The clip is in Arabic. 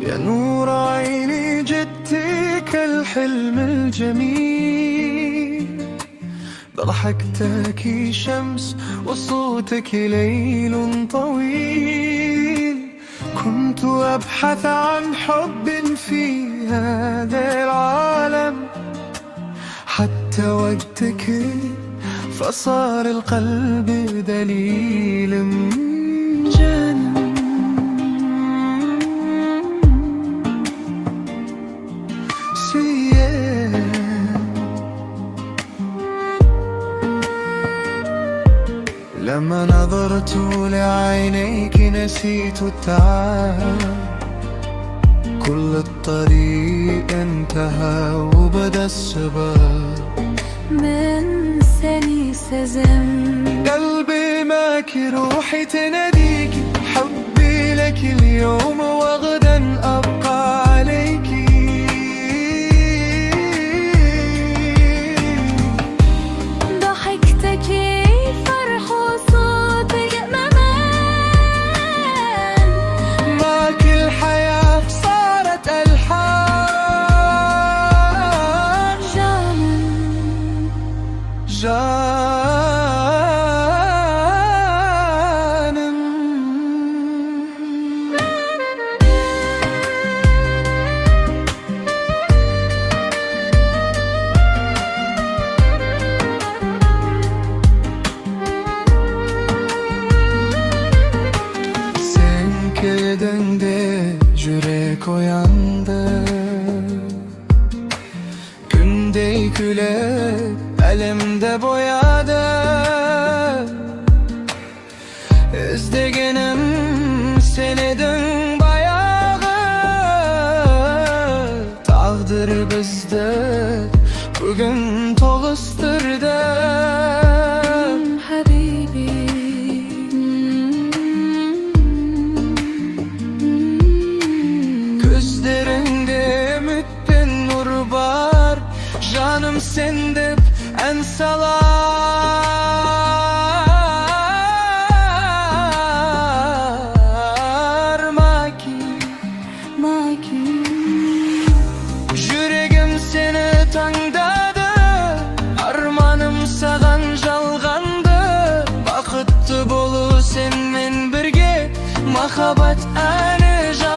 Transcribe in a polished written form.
يا نور عيني جدتك الحلم الجميل، ضحكتك شمس وصوتك ليل طويل. كنت أبحث عن حب في هذا العالم، حتى وقتك فصار القلب دليل جنم. لما نظرت لعينيك نسيت التعب، كل الطريق انتهى وبدا السبب من سني سزم. قلبي ماك روحي تناديك، حبي لك اليوم وغدا أبقى عليك. ضحكتك فرح وصوتك أمان، معك الحياة صارت ألحان. جانم Sen kedinde yürek uyandı, günde küle elimde boyadı. İzdegenim senedin bayağı, tağdır bizde bugün toğustırdı. Habibi Gözlerinde ümittin nur var, canım sendip en salar. Maki Yüreğim seni tangdadı, armanım sağan жалғанды. Бақытты болу сенмен бірге, махаббат әні